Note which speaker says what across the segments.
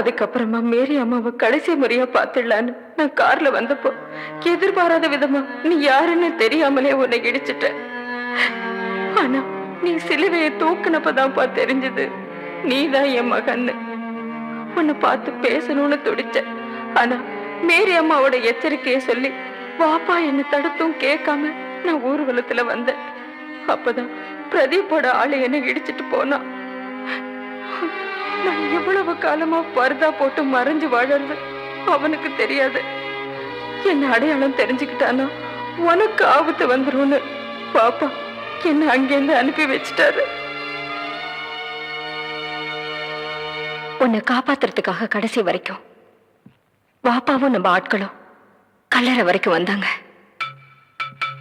Speaker 1: அதுக்கப்புறமா மேரி அம்மாவை கடைசி முறையா பாத்துடலான்னு நான் கார்ல வந்தப்போ எதிர்பாராத விதமா நீ யாருன்னு தெரியாமலே உன்னை இடிச்சிட்ட. ஆனா நீ சிலுவையை தூக்குனப்பதான்ப்பா தெரிஞ்சது நீதான் என் மகன்னு. உன்னை பார்த்து பேசணும்னு துடிச்ச. ஆனா மேரி அம்மாவோட எச்சரிக்கையை சொல்லி வாப்பா என்ன தடுத்தும் கேட்காம நான் ஊர்வலத்துல வந்தேன். அப்பதான் பிரதீப்போட ஆளு என்ன இடிச்சிட்டு போனா. நான் எவ்வளவு காலமா பர்தா போட்டு மறைஞ்சு வாழறது அவனுக்கு தெரியாது. என்ன அடையாளம் தெரிஞ்சுக்கிட்டானா உனக்கு ஆபத்து வந்துரும்னு பாப்பா என்ன அங்கேருந்து அனுப்பி வச்சிட்டாரு. உன்னை காப்பாத்துறதுக்காக கடைசி வரைக்கும் பாப்பாவும் நம்ம ஆட்களும் கல்லறை வரைக்கும் வந்தாங்க.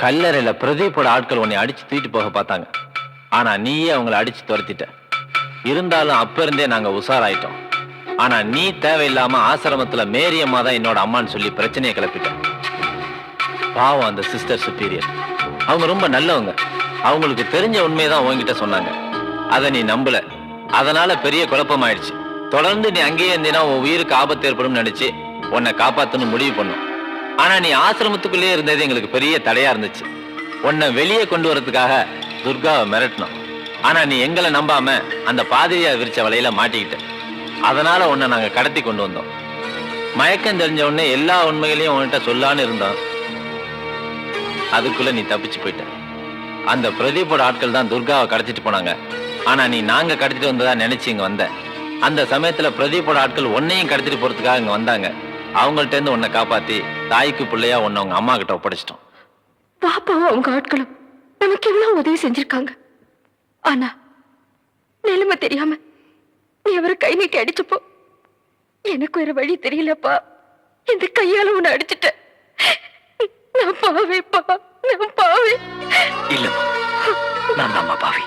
Speaker 2: கல்லறையில பிரதீப்போட ஆட்கள் உன்னை அடிச்சு தூக்கிட்டு போக பார்த்தாங்க. ஆனா நீயே அவங்களை அடிச்சு துரத்திட்ட. இருந்தாலும் அப்ப இருந்தே நாங்க உஷாராயிட்டோம். ஆனா நீ தேவையில்லாம ஆசிரமத்துல மேரி அம்மா தான் என்னோட அம்மான்னு சொல்லி பிரச்சனையை கிளப்பிட்ட. பாவம் அந்த சிஸ்டர் சுப்பீரியர். அவங்க ரொம்ப நல்லவங்க. அவங்களுக்கு தெரிஞ்ச உண்மையதான் உங்ககிட்ட சொன்னாங்க. அதை நீ நம்பல. அதனால பெரிய குழப்பமாயிடுச்சு. தொடர்ந்து நீ அங்கேயே இருந்தீனா உன் உயிருக்கு ஆபத்து ஏற்படும் நினைச்சு உன்னை காப்பாத்தணும் முடிவு பண்ணும். ஆனா நீ ஆசிரமத்துக்குள்ளே இருந்தது எங்களுக்கு பெரிய தடையா இருந்துச்சு. உன்னை வெளியே கொண்டு வரதுக்காக துர்காவை மிரட்டணும். ஆனா நீ எங்களை நம்பாம அந்த பாதிரியா விரிச்ச வலையில மாட்டிக்கிட்ட. அதனால உன்னை நாங்க கடத்தி கொண்டு வந்தோம். மயக்கம் தெரிஞ்ச உடனே எல்லா உண்மைகளையும் உன்கிட்ட சொல்லான்னு இருந்தோம். அதுக்குள்ள நீ தப்பிச்சு போயிட்ட. அந்த பிரதீப்போட ஆட்கள் தான் துர்காவை கடத்திட்டு போனாங்க. ஆனா நீ நாங்க கடத்திட்டு வந்ததா நினைச்சு இங்க வந்த. அந்த சமயத்துல பிரதீப்போட ஆட்கள் உன்னையும் கடத்திட்டு போறதுக்காக இங்க வந்தாங்க. அவங்கள்ட்ட இருந்து உன்னை காப்பாத்தி தாய்க்கு பிள்ளையா உன்னை உங்க அம்மா கிட்ட ஒப்படைச்சிட்டோம்.
Speaker 1: பாப்பாவும் அவங்க ஆட்களும் நமக்கு எவ்வளவு உதவி செஞ்சிருக்காங்க. ஆனா நிலைமை தெரியாம நீ அவரை கை நீட்டி அடிச்சப்போ எனக்கு ஒரு வழி தெரியலப்பா. இந்த கையால உன்னை அடிச்சுட்ட. நான் பாவேப்பா, நான் பாவே.
Speaker 3: இல்லம்மா, நான் அம்மா பாவி.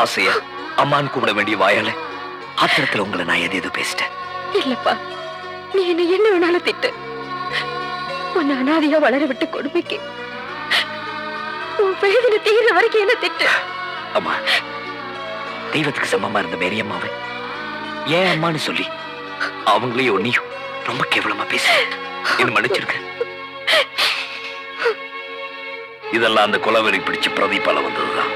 Speaker 3: ஆசையா அம்மான்னு கூப்பிட வேண்டிய வாயால ஆத்திரத்துல உங்களை நான் எது பேசிட்டேன்.
Speaker 1: இல்லப்பா, நீ என்ன வேணாலும் திட்டு. உன்னை அனாதையா வளர விட்டு கொடுமைக்கு உன் வேதனை தீர வரைக்கும் என்ன திட்டு.
Speaker 3: அம்மா, தெய்வத்துக்கு சமமா இருந்த மேரி அம்மாவை ஏன் அம்மான்னு சொல்லி அவங்களையும் ஒன்னையும் ரொம்ப கேவலமா பேச என்ன மன்னிச்சிருக்க. இதெல்லாம் அந்த கொலவெறி பிடிச்சு பிரதீபால வந்ததுதான்.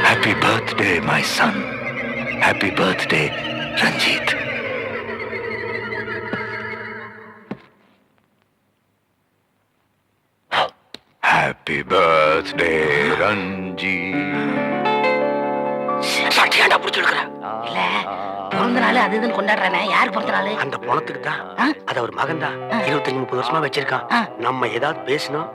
Speaker 3: Happy birthday, my son. Happy birthday, Ranjit. Happy birthday, Ranjit. சாட்டியாண்டா புடிச்சிருக்கற.
Speaker 4: இல்ல, பிறந்த நாள் அது இதுன்னு கொண்டாடுறானே. யார் பிறந்த நாள்?
Speaker 5: அந்த பணத்துக்கு தான். அது ஒரு மகன் தான். 25-30 வருஷமா வச்சிருக்கான். நம்ம ஏதாவது பேசணும்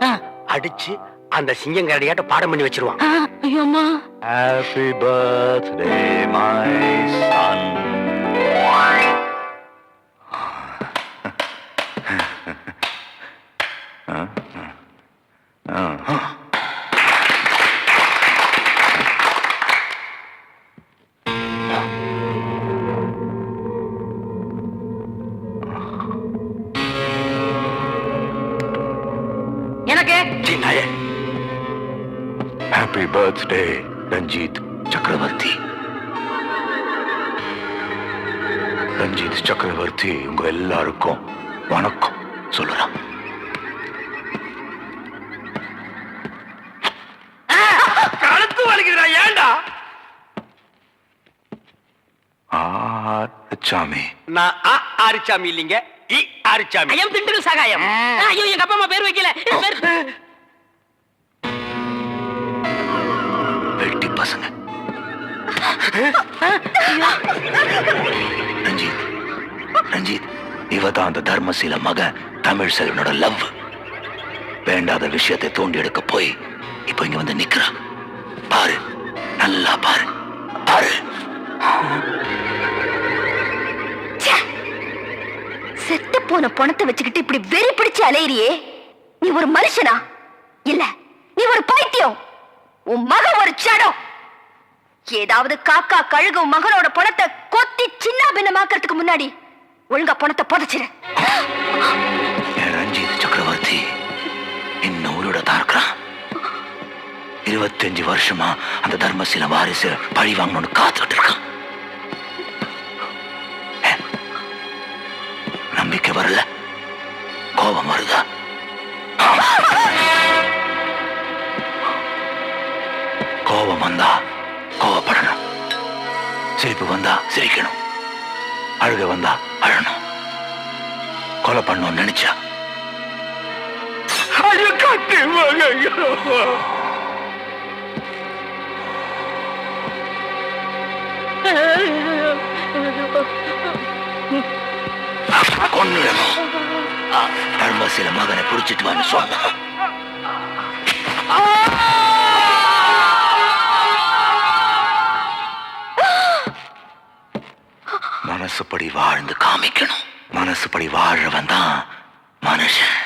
Speaker 5: அடிச்சு அந்த சிங்கங்கரடியாட்ட பாடம் பண்ணி வச்சிருவான்.
Speaker 4: ஐயோ அம்மா.
Speaker 3: Happy birthday, my son.
Speaker 4: எனக்கு
Speaker 3: Happy birthday, Ranjit Chakravarti. Ranjith சக்கரவர்த்தி உங்க எல்லாருக்கும் வணக்கம் சொல்லுறான்.
Speaker 5: கழுத்து வலிக்குதுடா. ஏண்டா?
Speaker 3: ஆச்சாமி.
Speaker 5: நான் ஆரிச்சாமி இல்லைங்க, ஆரிச்சாமி.
Speaker 4: ஐயம் திண்டுக்கல் சகாயம். ஐயோ, எங்க அப்பா அம்மா பேர் வைக்கல.
Speaker 3: வெட்டி பசங்க. ரஞ்சித், ரஞ்சித், இவதான் அந்த தர்மசீல மகன் தமிழ் செல்வனோட லவ். வேண்டாத விஷயத்தை தோண்டி எடுக்க போய் இப்ப இங்க வந்து நிக்கிறா. பாரு, நல்லா பாரு, பாரு.
Speaker 1: செத்து போன பணத்தை வச்சுக்கிட்டு இப்படி வெறி பிடிச்சு அலையிறியே. நீ ஒரு மனுஷனா? இல்ல, நீ ஒரு பைத்தியம். உன் மகன் ஒரு சடம். ஏதாவது காக்கா கழுகு மகனோட பணத்தை கொத்தி சின்ன பின்னமாக்கிறதுக்கு முன்னாடி
Speaker 4: ஒழுங்கா பணத்தை புதைச்சிரு.
Speaker 3: என் ரஞ்சித் சக்கரவர்த்தி இன்னும் உயிரோட தான் இருக்கிறான். 25 வருஷமா அந்த தர்மசீல வாரிசு பழி வாங்கணும்னு காத்துக்கிட்டு இருக்கான். நம்பிக்கை வரல, கோபம் வருதா? கோபம் வந்தா கோபப்படணும், சிரிப்பு வந்தா சிரிக்கணும், அழுக வந்தா அழணும். கொலை பண்ணணும்னு நினைச்சா கொன்னுடணும். தர்மசீல மகனை பிடிச்சிட்டு வான்னு சொன்ன. மனசுப்படி வாழ்ந்து காமிக்கணும். மனசுப்படி வாழவன் தான் மனுஷன்.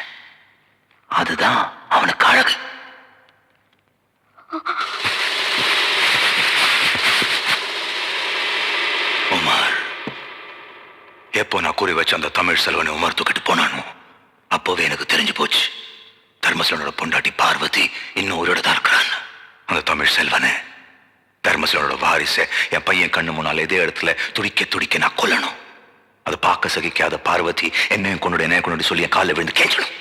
Speaker 3: அதுதான் அவனுக்கு அழகு. உமர், எப்போ நான் கூறி வச்ச அந்த தமிழ் செல்வனை உமர் தூக்கிட்டு போனானோ அப்போவே எனக்கு தெரிஞ்சு போச்சு, தர்மசேலனோட பொண்டாட்டி பார்வதி இன்னும் உயிரோட தான் இருக்கிறான். அந்த தமிழ் செல்வனை, தர்மசேலனோட வாரிசை என் பையன் கண்ணு முன்னால் இதே இடத்துல துடிக்க துடிக்க நான் கொல்லணும். அதை பார்க்க சகிக்காத பார்வதி என்னையும் கொண்டுடைய சொல்லி என் காலில் விழுந்து கேட்கணும்.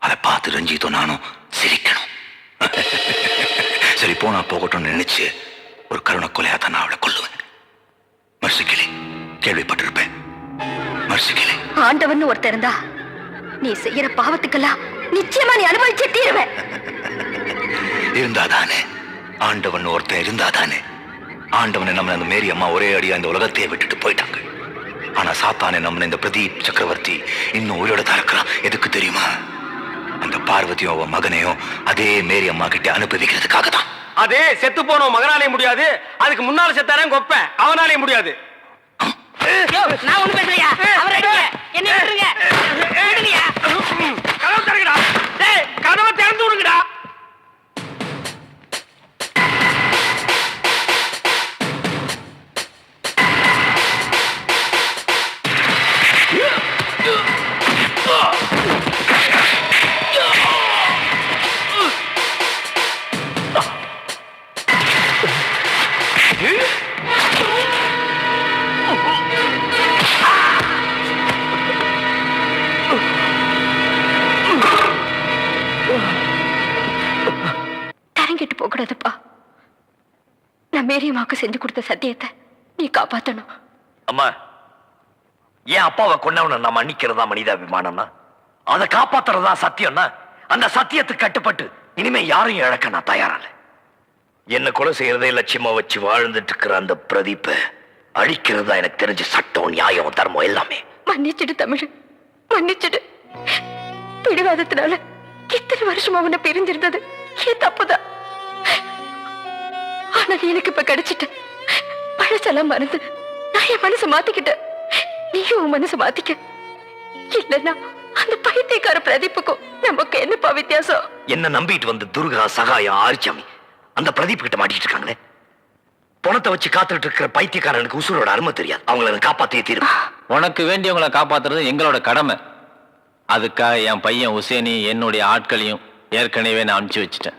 Speaker 3: அதை பார்த்து ரஞ்சித்தோ நானும் சிரிக்கணும். சரி, போனா போகட்டும்னு நினைச்சு ஒரு கருணை கொலையா தான் நான் அவளை கொல்லுவேன். மர்சிக்கிளி, கேள்விப்பட்டிருப்பேன். மர்சிக்கிளி,
Speaker 4: ஆண்டவன் ஒருத்தர் இருந்தா நீ செய்யற பாவத்துக்கெல்லாம் நிச்சயமா நீ அனுபவிச்சே தீருவ.
Speaker 3: இருந்தாதானே ஆண்டவன் ஒருத்தன், இருந்தாதானே ஆண்டவனை நம்ம அந்த மேரி அம்மா ஒரே அடியா இந்த உலகத்தையே விட்டுட்டு போயிட்டாங்க. ஆனா சாத்தானே நம்ம இந்த பிரதீப் சக்கரவர்த்தி இன்னும் உயிரோட தான் இருக்கிறான். எதுக்கு தெரியுமா? அந்த பார்வதியும் அவன் மகனையும் அதே மேரி அம்மா கிட்ட அனுப்பி வைக்கிறதுக்காக தான்.
Speaker 5: அதே செத்து போன மகனாலே முடியாது, அதுக்கு முன்னால செத்தாரே கொப்பேன், அவனாலே முடியாது.
Speaker 4: நான் ஒண்ணு பேசுறியா? அவரை என்ன விட்டுருங்க.
Speaker 5: கதவை திறங்கடா. டேய், கதவை திறந்து விடுங்கடா.
Speaker 1: தரங்கிட்டு போகக்கூடாதுப்பா. நான் மேரியம்மாவுக்கு செஞ்சு கொடுத்த சத்தியத்தை நீ காப்பாத்தணும்.
Speaker 6: அம்மா, என் அப்பாவை கொன்னவனை நான் மன்னிக்கிறதா மனிதாபிமானம்னா, அதை காப்பாத்துறதா சத்தியம்னா, அந்த சத்தியத்துக்கு கட்டுப்பட்டு இனிமே யாரையும் இழக்க நான் தயாரில்லை. என்ன கொலை செய்யறதே லட்சியமா வச்சு வாழ்ந்துட்டு இருக்கிற அந்த பிரதீப்பை அழிக்கிறதா எனக்கு தெரிஞ்ச சட்டம், நியாயம், தர்மம் எல்லாமே.
Speaker 1: மன்னிச்சிடு தமிழ், மன்னிச்சிடு. பிடிவாதத்தினால இத்தனை வருஷமா உன்னை பிரிஞ்சிருந்தது ஏன் தப்புதான். ஆனா நீ எனக்கு இப்ப கிடைச்சிட்ட. பழசெல்லாம் மறந்து நான் என் மனசை மாத்திக்கிட்டேன். நீயும் உன் மனசை மாத்திக்க. இல்லன்னா அந்த பைத்தியக்கார பிரதீப்புக்கும் நமக்கு என்னப்பா வித்தியாசம்?
Speaker 6: என்ன நம்பிட்டு வந்து துர்கா, சகாயம், ஆரிச்சாமி அந்த பிரதீப் கிட்ட மாட்டிட்டு இருக்காங்களே. பணத்தை வச்சு காத்துட்டு இருக்கிற பைத்தியக்காரனுக்கு உசுரோட அருமை தெரியாது. அவங்களை காப்பாத்தியே தீரும்.
Speaker 2: உனக்கு வேண்டியவங்களை காப்பாத்துறது எங்களோட கடமை. அதுக்காக என் பையன் உசேனி என்னுடைய ஆட்களையும் ஏற்கனவே நான் அனுப்பிச்சு வச்சுட்டேன்.